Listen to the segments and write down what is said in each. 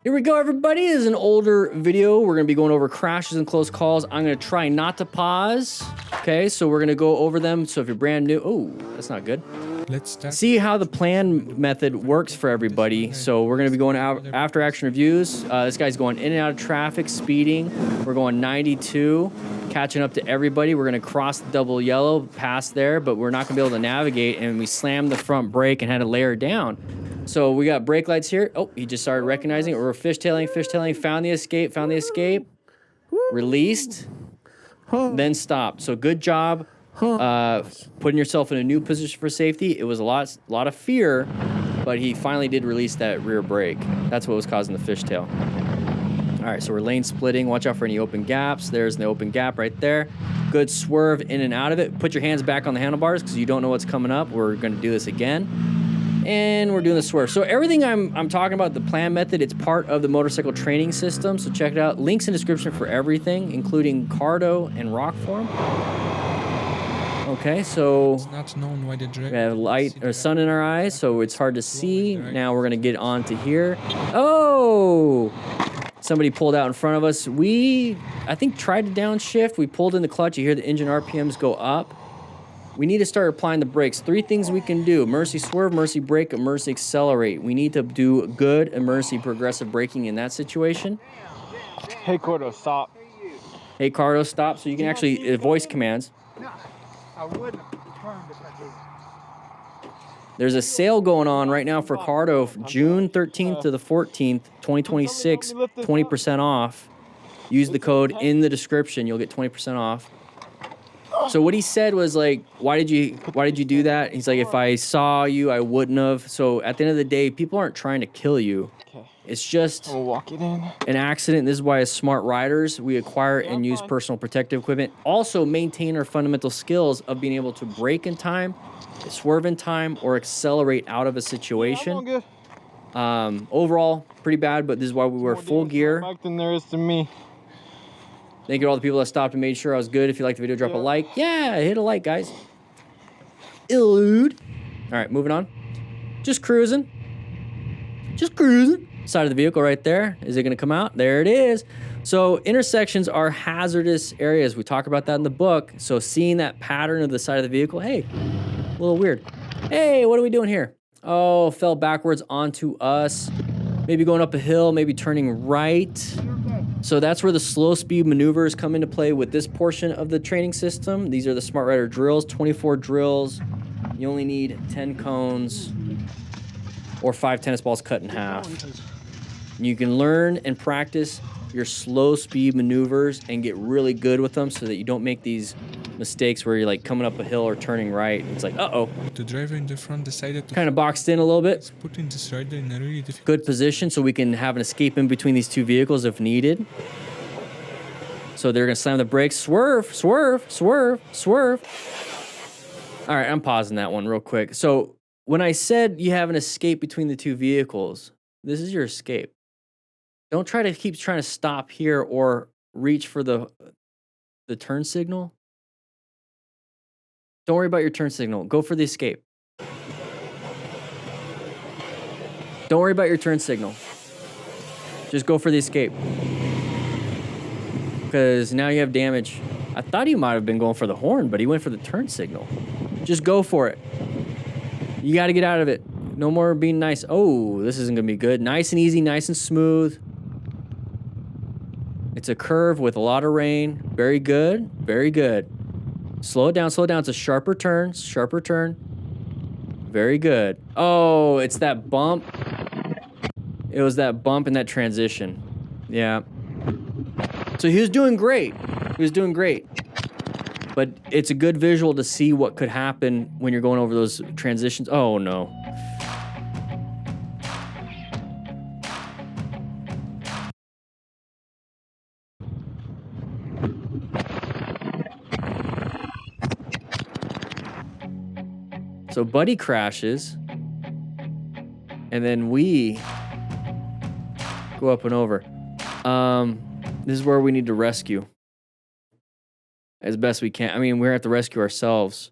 Here we go, everybody. This is an older video. We're going to be going over crashes and close calls. I'm going to try not to pause. Okay, so we're going to go over them. So if you're brand new... Oh, that's not good. Let's start. See how the plan method works for everybody. So we're going to be going out after action reviews. This guy's going in and out of traffic, speeding. We're going 92, catching up to everybody. We're going to cross the double yellow, pass there, but we're not going to be able to navigate, and we slammed the front brake and had to layer then. So we got brake lights here. Oh, he just started recognizing it. We're fishtailing, found the escape, released, then stopped. So good job putting yourself in a new position for safety. It was a lot of fear, but he finally did release that rear brake. That's what was causing the fishtail. All right, so we're lane splitting. Watch out for any open gaps. There's the open gap right there. Good swerve in and out of it. Put your hands back on the handlebars because you don't know what's coming up. We're going to do this again. And we're doing the swerve. So everything I'm talking about, the plan method, it's part of the motorcycle training system. So check it out. Links in description for everything, including Cardo and rock form. Okay, so It's not known why the we have light or sun in our eyes, so it's hard to see. Now we're gonna get on to here. Oh! Somebody pulled out in front of us. I think, tried to downshift. We pulled in the clutch. You hear the engine RPMs go up. We need to start applying the brakes. 3 things we can do: mercy swerve, mercy brake, and mercy accelerate. We need to do good and mercy progressive braking in that situation. Hey, Cordo, stop. Hey, Cardo, stop. So you can actually voice commands. No, I wouldn't have turned if I did. There's a sale going on right now for Cardo, June 13th to the 14th, 2026, 20% off. Use the code in the description. You'll get 20% off. So what he said was like, why did you do that? He's like, if I saw you, I wouldn't have. So at the end of the day, people aren't trying to kill you. Okay. It's just We'll walk it in. an accident. This is why as smart riders, we acquire and use personal protective equipment. Also maintain our fundamental skills of being able to brake in time, swerve in time, or accelerate out of a situation. Yeah, I'm good. Overall, pretty bad, but this is why we wear full gear. More than there is to me. Thank you to all the people that stopped and made sure I was good. If you liked the video, drop a like. Yeah, hit a like, guys. Elude. All right, moving on. Just cruising. Side of the vehicle right there. Is it going to come out? There it is. So intersections are hazardous areas. We talk about that in the book. So seeing that pattern of the side of the vehicle, hey, a little weird. Hey, what are we doing here? Oh, fell backwards onto us. Maybe going up a hill, maybe turning right. So that's where the slow speed maneuvers come into play with this portion of the training system. These are the Smart Rider drills, 24 drills. You only need 10 cones or 5 tennis balls cut in half. You can learn and practice your slow speed maneuvers and get really good with them so that you don't make these mistakes where you're like coming up a hill or turning right. It's like, uh-oh. The driver in the front decided to Kind of boxed in a little bit. putting this rider in a really difficult Good position so we can have an escape in between these 2 vehicles if needed. So they're going to slam the brakes. Swerve. All right, I'm pausing that one real quick. So when I said you have an escape between the 2 vehicles, this is your escape. Don't try to keep trying to stop here or reach for the turn signal. Don't worry about your turn signal. Go for the escape. Don't worry about your turn signal. Just go for the escape. Because now you have damage. I thought he might have been going for the horn, but he went for the turn signal. Just go for it. You got to get out of it. No more being nice. Oh, this isn't going to be good. Nice and easy, nice and smooth. It's a curve with a lot of rain. Very good. Very good. Slow it down. It's a sharper turn. Very good. Oh, it's that bump. It was that bump in that transition. Yeah. So he was doing great. But it's a good visual to see what could happen when you're going over those transitions. Oh, no. So Buddy crashes, and then we go up and over. This is where we need to rescue as best we can. I mean, we're going to have to rescue ourselves.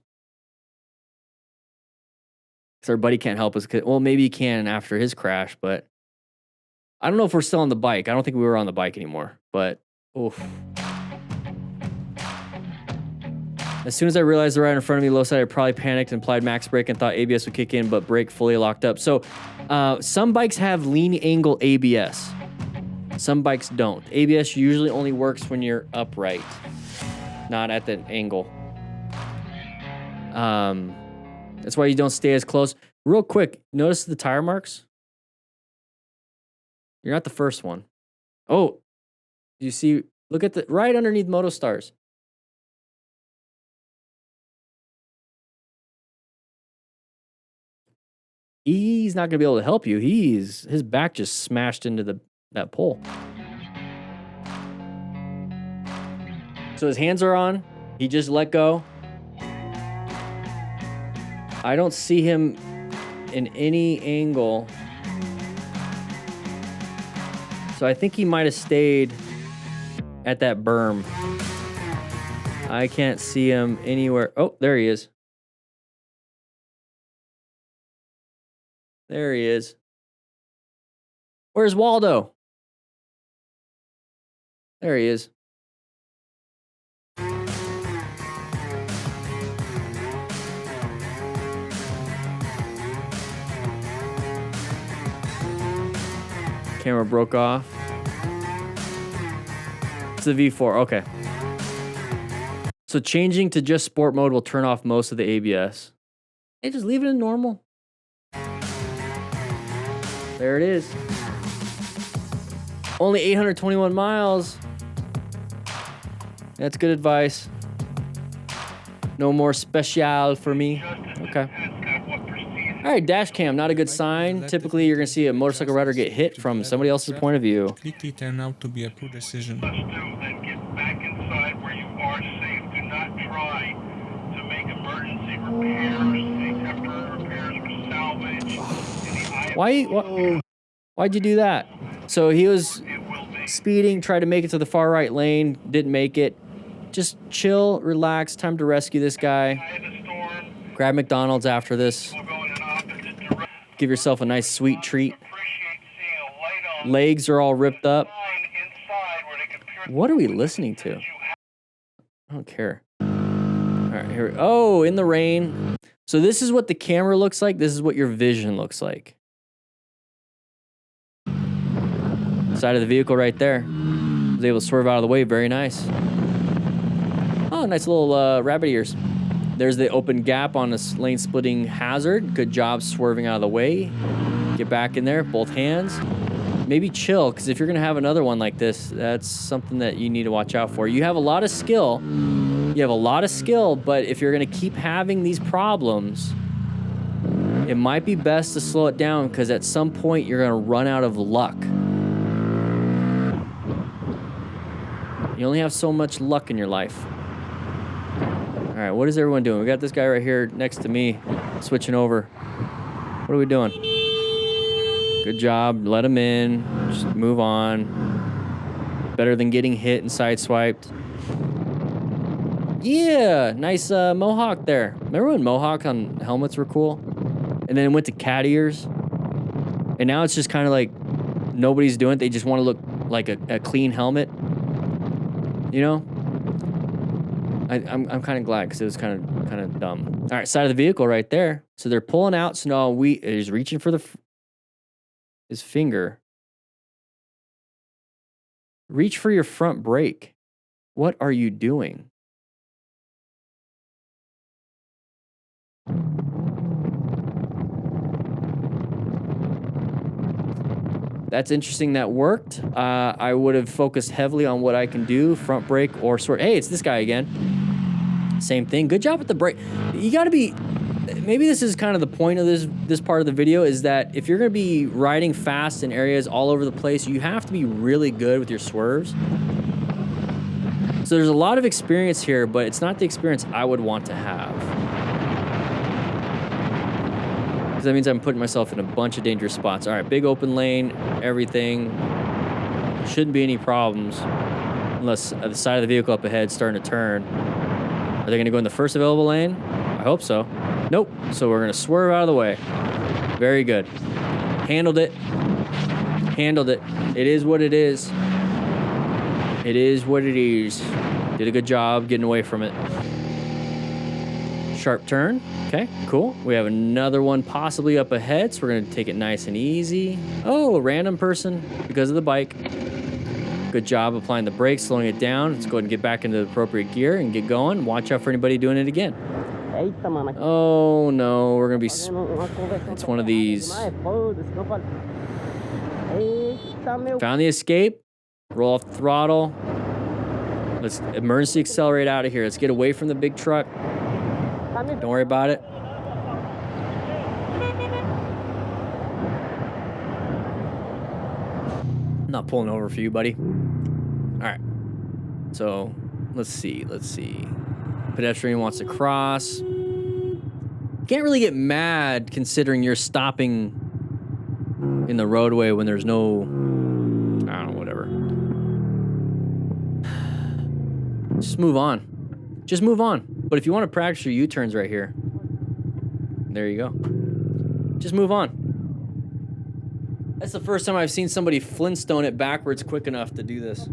Because our buddy can't help us. Well, maybe he can after his crash, but I don't know if we're still on the bike. I don't think we were on the bike anymore, but oof. As soon as I realized the rider in front of me low side, I probably panicked and applied max brake and thought ABS would kick in, but brake fully locked up. So some bikes have lean angle ABS. Some bikes don't. ABS usually only works when you're upright, not at the angle. That's why you don't stay as close. Real quick, notice the tire marks? You're not the first one. Oh, you see, look at the, right underneath MotoStars. He's not gonna be able to help you. His back just smashed into that pole. So his hands are on. He just let go. I don't see him in any angle. So I think he might have stayed at that berm. I can't see him anywhere. Oh, there he is. There he is. Where's Waldo? There he is. Camera broke off. It's the V4. Okay. So changing to just sport mode will turn off most of the ABS. Hey, just leave it in normal. There it is. Only 821 miles. That's good advice. No more special for me. Okay. All right, dash cam, not a good sign. Typically, you're going to see a motorcycle rider get hit from somebody else's point of view. Completely turned out to be a poor decision. Then get back inside where you are safe. Do not try to make emergency repairs, make temporary repairs or salvage. Why'd you do that? So he was speeding, tried to make it to the far right lane, didn't make it. Just chill, relax, time to rescue this guy. Grab McDonald's after this. Give yourself a nice sweet treat. Legs are all ripped up. What are we listening to? I don't care. All right, here. Oh, in the rain. So this is what the camera looks like. This is what your vision looks like. Side of the vehicle right there. Was able to swerve out of the way. Very nice. Oh, nice little rabbit ears. There's the open gap on this lane splitting hazard. Good job swerving out of the way. Get back in there, both hands. Maybe chill, because if you're gonna have another one like this, that's something that you need to watch out for. You have a lot of skill. But if you're gonna keep having these problems, it might be best to slow it down, because at some point you're gonna run out of luck. You only have so much luck in your life. All right, what is everyone doing? We got this guy right here next to me, switching over. What are we doing? Good job, let him in, just move on. Better than getting hit and sideswiped. Yeah, nice mohawk there. Remember when mohawk on helmets were cool? And then it went to cat ears? And now it's just kind of like nobody's doing it. They just want to look like a clean helmet. You know? I'm kind of glad, because it was kind of dumb. All right, side of the vehicle right there. So they're pulling out. So now he's reaching for his finger. Reach for your front brake. What are you doing? That's interesting. That worked. I would have focused heavily on what I can do, front brake or swerve. Hey, it's this guy again. Same thing. Good job with the brake. You got to be. Maybe this is kind of the point of this part of the video, is that if you're going to be riding fast in areas all over the place, you have to be really good with your swerves. So there's a lot of experience here, but it's not the experience I would want to have. Because that means I'm putting myself in a bunch of dangerous spots. All right, big open lane, everything. Shouldn't be any problems unless the side of the vehicle up ahead is starting to turn. Are they going to go in the first available lane? I hope so. Nope. So we're going to swerve out of the way. Very good. Handled it. Handled it. It is what it is. It is what it is. Did a good job getting away from it. Sharp turn. Okay, cool. We have another one possibly up ahead, so we're gonna take it nice and easy. Oh, a random person because of the bike. Good job applying the brakes, slowing it down. Let's go ahead and get back into the appropriate gear and get going. Watch out for anybody doing it again. Oh no, we're gonna be. It's one of these. Found the escape. Roll off the throttle. Let's emergency accelerate out of here. Let's get away from the big truck. Don't worry about it. I'm not pulling over for you, buddy. All right. So let's see. Pedestrian wants to cross. Can't really get mad considering you're stopping in the roadway when there's no, I don't know, whatever. Just move on. Just move on. But if you want to practice your U-turns right here, there you go. Just move on. That's the first time I've seen somebody Flintstone it backwards quick enough to do this.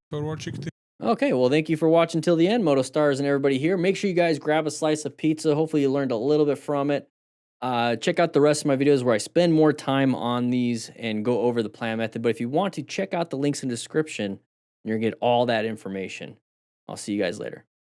For watching. Okay, well, thank you for watching till the end, Moto Stars and everybody here. Make sure you guys grab a slice of pizza. Hopefully you learned a little bit from it. Check out the rest of my videos where I spend more time on these and go over the plan method. But if you want to, check out the links in the description. You're going to get all that information. I'll see you guys later.